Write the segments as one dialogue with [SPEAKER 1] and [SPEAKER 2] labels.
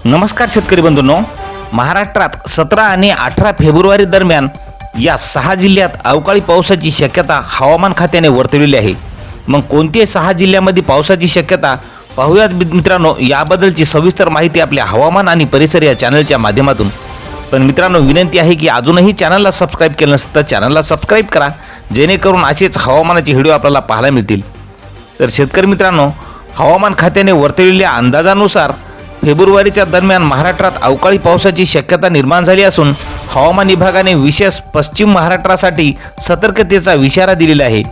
[SPEAKER 1] नमस्कार शेतकरी बंधूंनो, महाराष्ट्रात 17 आणि 18 फेब्रुवारी दरम्यान या 6 जिल्ह्यात अवकाळी पावसाची शक्यता हवामान खात्याने वर्तवलेली आहे। मग कोणत्या 6 जिल्ह्यांमध्ये पावसाची शक्यता पाहूयात मित्रांनो। याबद्दलची सविस्तर माहिती आपल्या हवामान आणि परिसर या चॅनलच्या माध्यमातून। पण मित्रांनो, विनंती आहे की अजूनही चॅनलला सबस्क्राइब केलं नसेल तर चॅनलला सबस्क्राइब करा, जेणेकरून असेच हवामानाचे व्हिडिओ आपल्याला पाहायला मिळतील। तर शेतकरी मित्रांनो, हवामान खात्याने वर्तवलेल्या अंदाजानुसार फेब्रुवारीच्या दरम्यान महाराष्ट्रात अवकाळी पावसाची शक्यता निर्माण झाली असून हवामान विभागाने विशेष पश्चिम महाराष्ट्रासाठी सतर्कतेचा इशारा दिलेला आहे।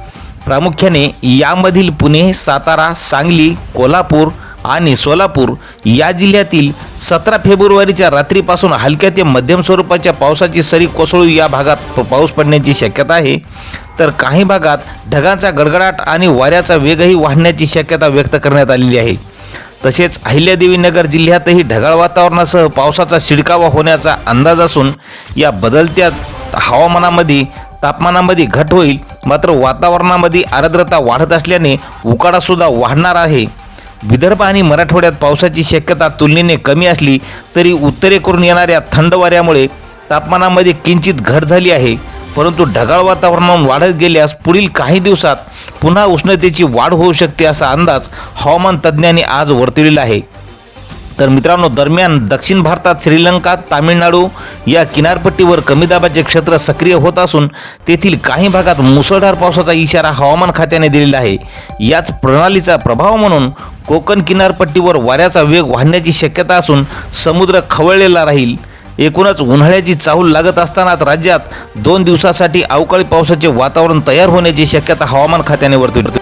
[SPEAKER 1] प्रामुख्याने यामधील पुणे, सातारा, सांगली, कोल्हापूर आणि सोलापूर या जिल्ह्यातील 17 फेब्रुवारीच्या रात्रीपासून हलक्या ते मध्यम स्वरूपाच्या पावसाची सरी कोसळू या भागात पाऊस पडण्याची शक्यता आहे। तर काही भागात ढगांचा गडगडाट आणि वाऱ्याचा वेगही वाढण्याची शक्यता व्यक्त करण्यात आलेली आहे। तसेच अहिल्यादेवीनगर जिल्ह्यातही ढगाळ वातावरणासह पावसाचा शिडकावा होण्याचा अंदाज असून या बदलत्या हवामानामध्ये तापमानामध्ये घट होईल, मात्र वातावरणामध्ये आर्द्रता वाढत असल्याने उकाडा सुद्धा वाढणार आहे। विदर्भ आणि मराठवाड्यात पावसाची शक्यता तुलनेने कमी असली तरी उत्तरेकडून येणाऱ्या थंड वाऱ्यामुळे तापमानामध्ये किंचित घट झाली आहे, परंतु ढगाळ वातावरण वाढत गेल्यास पुढील काही दिवसात पुन्हा उष्णतेची वाढ होऊ शकते असा अंदाज हवामान तज्ज्ञांनी आज वर्तवलेला आहे। तर मित्रांनो, दरम्यान दक्षिण भारतात श्रीलंका, तामिळनाडू या किनारपट्टीवर कमी दाबाचे क्षेत्र सक्रिय होत असून तेथील काही भागात मुसळधार पावसाचा इशारा हवामान खात्याने दिलेला आहे। याच प्रणालीचा प्रभाव म्हणून कोकण किनारपट्टीवर वाऱ्याचा वेग वाढण्याची शक्यता असून समुद्र खवळलेला राहील। एकूणच उन्हाळ्याची चाहूल लागत असतानाच राज्यात 2 दिवसासाठी अवकाळी पावसाचे वातावरण तयार होण्याची शक्यता हवामान खात्याने वर्तवली।